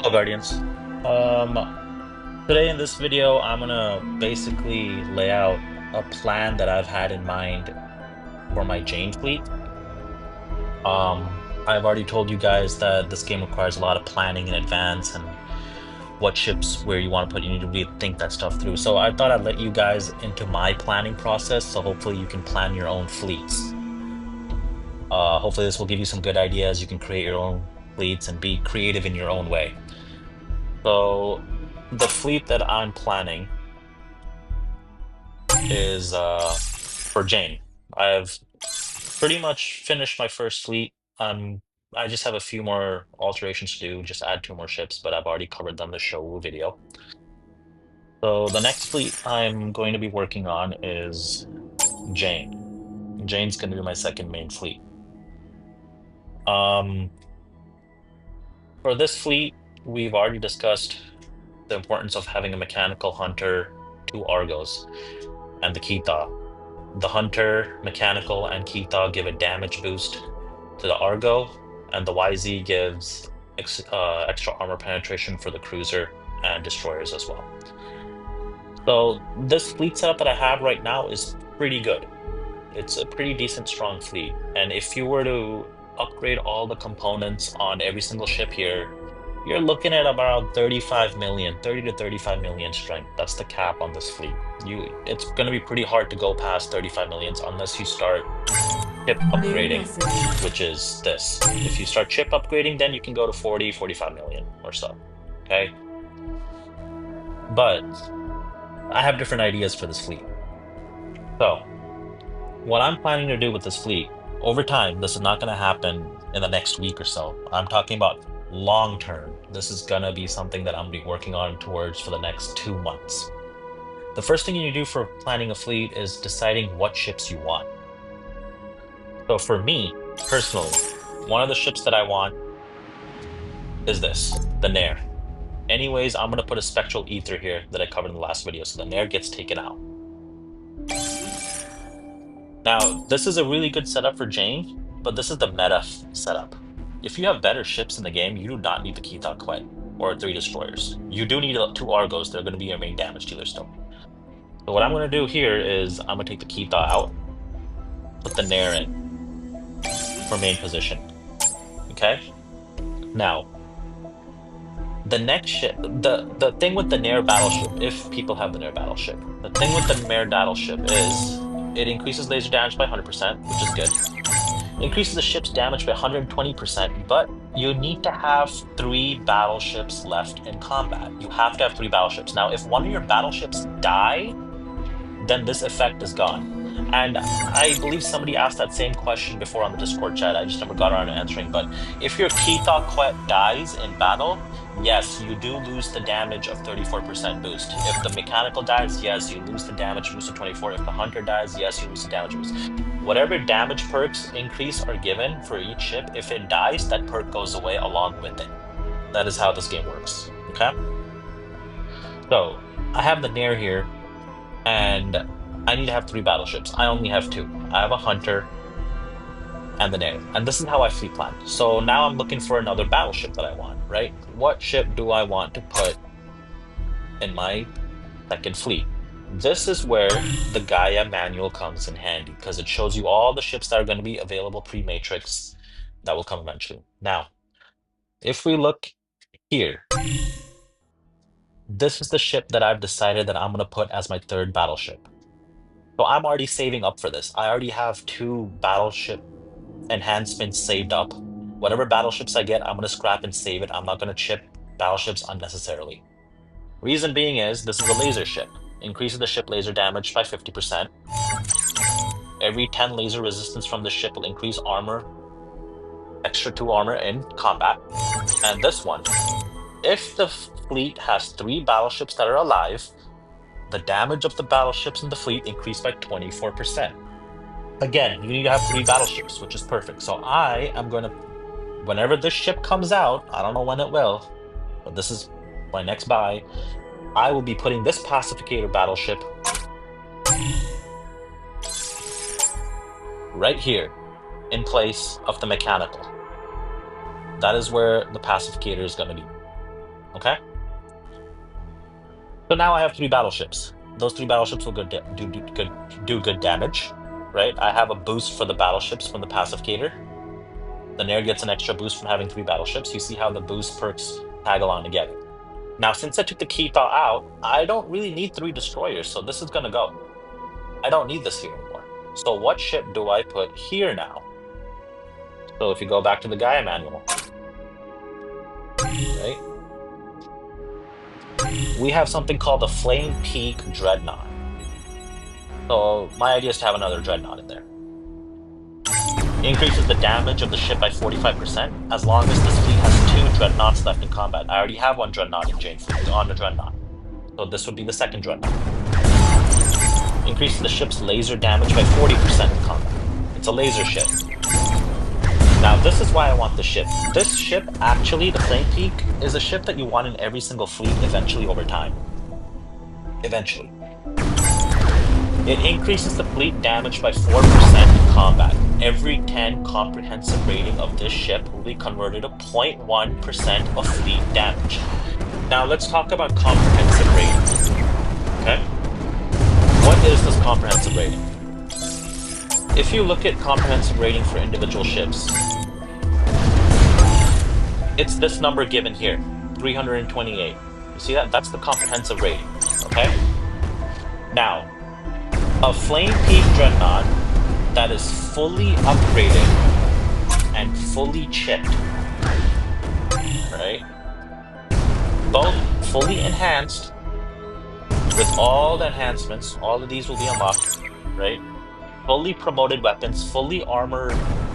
Hello, Guardians. Today in this video, I'm gonna basically lay out a plan that I've had in mind for my Jane fleet. I've already told you guys that this game requires a lot of planning in advance and what ships where you want to put, you need to really think that stuff through. So I thought I'd let you guys into my planning process, so hopefully you can plan your own fleets. Hopefully this will give you some good ideas. You can create your own fleets and be creative in your own way. So the fleet that I'm planning is for Jane. I've pretty much finished my first fleet. I just have a few more alterations to do, just add two more ships, but I've already covered them in the show video. So the next fleet I'm going to be working on is Jane. Jane's going to be my second main fleet. Um, for this fleet, we've already discussed the importance of having a mechanical hunter, two Argos, and the Kita. The Hunter, Mechanical, and Kita give a damage boost to the Argo, and the YZ gives extra armor penetration for the cruiser and destroyers as well. So this fleet setup that I have right now is pretty good. It's a pretty decent, strong fleet. And if you were to upgrade all the components on every single ship here, you're looking at about 35 million, 30 to 35 million strength. That's the cap on this fleet. It's going to be pretty hard to go past 35 millions unless you start chip New upgrading, message. which is this. If you start chip upgrading, then you can go to 40, 45 million or so. Okay. But I have different ideas for this fleet. So what I'm planning to do with this fleet over time, this is not going to happen in the next week or so. I'm talking about long term. This is going to be something that I'm going to be working on towards for the next 2 months. The first thing you do for planning a fleet is deciding what ships you want. So for me, personally, one of the ships that I want is this, the Nair. Anyways, I'm going to put a Spectral Ether here that I covered in the last video, so the Nair gets taken out. Now, this is a really good setup for Jane, but this is the meta setup. If you have better ships in the game, you do not need the Kita Quet or three destroyers. You do need two Argos. They're going to be your main damage dealer still. So what I'm going to do here is I'm going to take the Kita out, put the Nair in for main position. Okay? Now, the next ship, the thing with the Nair battleship, if people have the Nair battleship, the thing with the Nair battleship is it increases laser damage by 100%, which is good. Increases the ship's damage by 120%, but you need to have three battleships left in combat. You have to have three battleships. Now, if one of your battleships die, then this effect is gone. And I believe somebody asked that same question before on the Discord chat. I just never got around to answering. But if your Kita Quet dies in battle, yes, you do lose the damage of 34% boost. If the mechanical dies, yes, you lose the damage boost of 24. If the hunter dies, yes, you lose the damage boost. Whatever damage perks increase are given for each ship, if it dies, that perk goes away along with it. That is how this game works. Okay? So I have the Nair here, and I need to have three battleships. I only have two. I have a Hunter and the Nair. And this is how I fleet plan. So now I'm looking for another battleship that I want, right? What ship do I want to put in my second fleet? This is where the Gaia manual comes in handy because it shows you all the ships that are going to be available pre-Matrix that will come eventually. Now, if we look here, this is the ship that I've decided that I'm going to put as my third battleship. So I'm already saving up for this. I already have two battleship enhancements saved up. Whatever battleships I get, I'm going to scrap and save it. I'm not going to chip battleships unnecessarily. Reason being is this is a laser ship. Increases the ship laser damage by 50%. Every 10 laser resistance from the ship will increase armor, extra 2 armor in combat. And this one, if the fleet has three battleships that are alive, the damage of the battleships in the fleet increased by 24%. Again, you need to have three battleships, which is perfect. So I am going to, whenever this ship comes out, I don't know when it will, but this is my next buy, I will be putting this pacificator battleship right here in place of the mechanical. That is where the pacificator is going to be. Okay? So now I have 3 battleships. Those 3 battleships will do good damage, right? I have a boost for the battleships from the pacificator. The Nair gets an extra boost from having 3 battleships. You see how the boost perks tag along together. Now, since I took the Kita out, I don't really need 3 destroyers, so this is gonna go. I don't need this here anymore. So what ship do I put here now? So if you go back to the Gaia manual, right? We have something called the Flame Peak Dreadnought. So my idea is to have another Dreadnought in there. Increases the damage of the ship by 45% as long as this fleet has 2 Dreadnoughts left in combat. I already have 1 Dreadnought in Jane fleet on the Dreadnought. So this would be the second Dreadnought. Increases the ship's laser damage by 40% in combat. It's a laser ship. Now this is why I want the ship. This ship, actually, the Flame Peak, is a ship that you want in every single fleet eventually over time. Eventually. It increases the fleet damage by 4% in combat. Every 10 comprehensive rating of this ship will be converted to 0.1% of fleet damage. Now let's talk about comprehensive rating. Okay? What is this comprehensive rating? If you look at comprehensive rating for individual ships, it's this number given here, 328. You see that? That's the comprehensive rating. Okay? Now, a Flame Peak Dreadnought that is fully upgraded and fully chipped, right? Both fully enhanced with all the enhancements, all of these will be unlocked, right? Fully promoted weapons, fully armor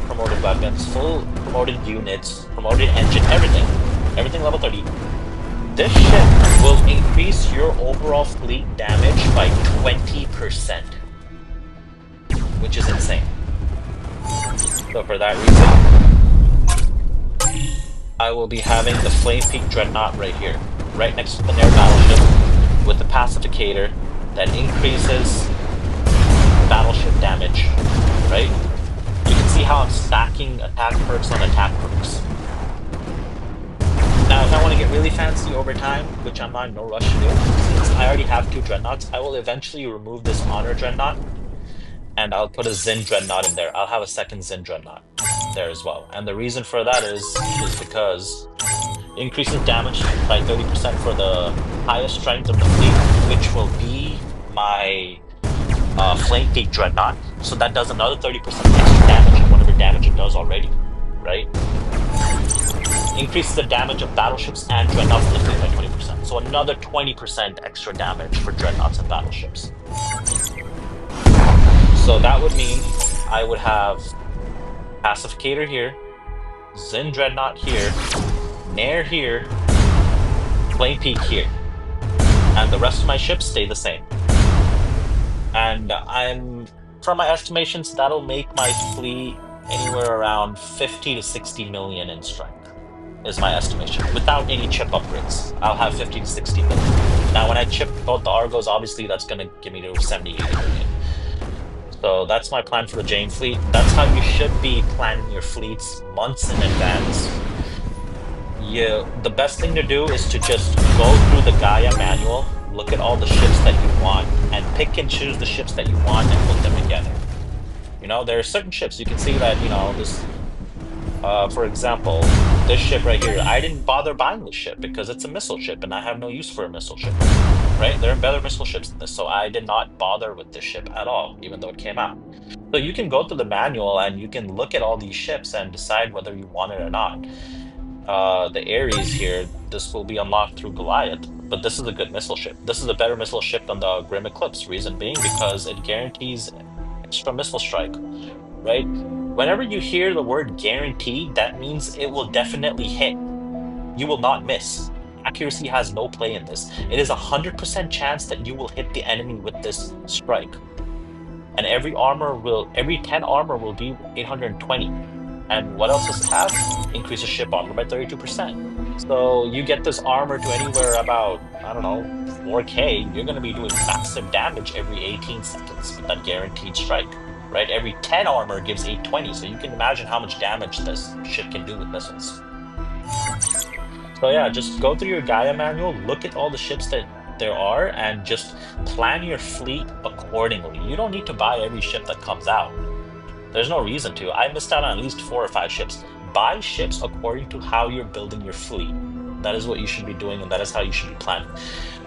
promoted weapons, full promoted units, promoted engine, everything level 30. This ship will increase your overall fleet damage by 20%, which is insane. So for that reason, I will be having the Flame Peak Dreadnought right here, right next to the Nair battleship, with the pacificator that increases battleship damage, right? You can see how I'm stacking attack perks on attack perks. Now, if I want to get really fancy over time, which I'm not in no rush to do, since I already have 2 Dreadnoughts, I will eventually remove this Honor Dreadnought, and I'll put a Xin Dreadnought in there. I'll have a second Xin Dreadnought there as well. And the reason for that is because it increases damage by 30% for the highest strength of the fleet, which will be my Flame Peak Dreadnought. So that does another 30% extra damage on whatever damage it does already, right? Increases the damage of battleships and dreadnoughts in the fleet by 20%. So another 20% extra damage for dreadnoughts and battleships. So that would mean I would have Pacificator here, Xin Dreadnought here, Nair here, Flame Peak here. And the rest of my ships stay the same. And from my estimations, that'll make my fleet anywhere around 50 to 60 million in strength, is my estimation. Without any chip upgrades, I'll have 50 to 60 million. Now, when I chip both the Argos, obviously that's going to give me to 70, 80 million. So that's my plan for the Jane fleet. That's how you should be planning your fleets months in advance. The best thing to do is to just go through the Gaia manual, look at all the ships that you want, and pick and choose the ships that you want and put them together. You know, there are certain ships, you can see that, you know, this, for example, this ship right here, I didn't bother buying this ship because it's a missile ship and I have no use for a missile ship, right? There are better missile ships than this, so I did not bother with this ship at all, even though it came out. So you can go through the manual and you can look at all these ships and decide whether you want it or not. The Ares here, this will be unlocked through Goliath, but this is a good missile ship. This is a better missile ship than the Grim Eclipse, reason being because it guarantees extra missile strike, right? Whenever you hear the word guaranteed, that means it will definitely hit. You will not miss. Accuracy has no play in this. It is 100% chance that you will hit the enemy with this strike. And every 10 armor will be 820. And what else does it have? Increases ship armor by 32%. So you get this armor to anywhere about, I don't know, 4K, you're going to be doing massive damage every 18 seconds with that guaranteed strike, right? Every 10 armor gives 820, so you can imagine how much damage this ship can do with missiles. So yeah, just go through your Gaia manual, look at all the ships that there are, and just plan your fleet accordingly. You don't need to buy every ship that comes out. There's no reason to. I missed out on at least 4 or 5 ships. Buy ships according to how you're building your fleet. That is what you should be doing, and that is how you should be planning.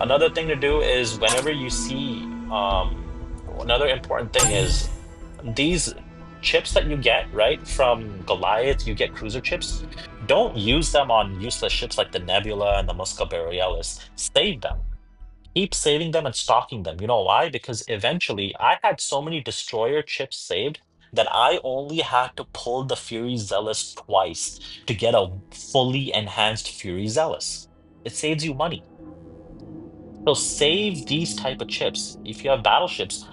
Another thing to do is whenever you see, another important thing is these chips that you get, right, from Goliath, you get cruiser chips. Don't use them on useless ships like the Nebula and the Musca Borealis. Save them. Keep saving them and stocking them. You know why? Because eventually I had so many destroyer chips saved that I only had to pull the Fury Zealous twice to get a fully enhanced Fury Zealous. It saves you money. So save these type of chips. If you have battleships,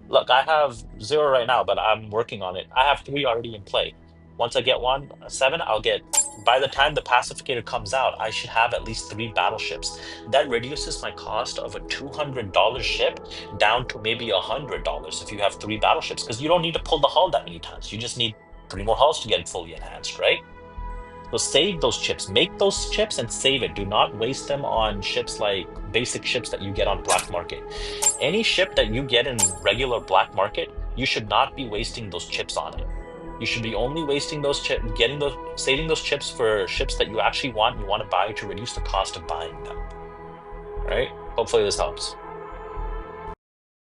look, I have 0 right now, but I'm working on it. I have 3 already in play. Once I get 7, I'll get. By the time the pacificator comes out, I should have at least 3 battleships. That reduces my cost of a $200 ship down to maybe $100 if you have 3 battleships, because you don't need to pull the hull that many times. You just need 3 more hulls to get it fully enhanced, right? So save those chips. Make those chips and save it. Do not waste them on ships like basic ships that you get on black market. Any ship that you get in regular black market, you should not be wasting those chips on it. You should be only wasting those chips, saving those chips for ships that you actually want, you want to buy to reduce the cost of buying them. All right? Hopefully this helps.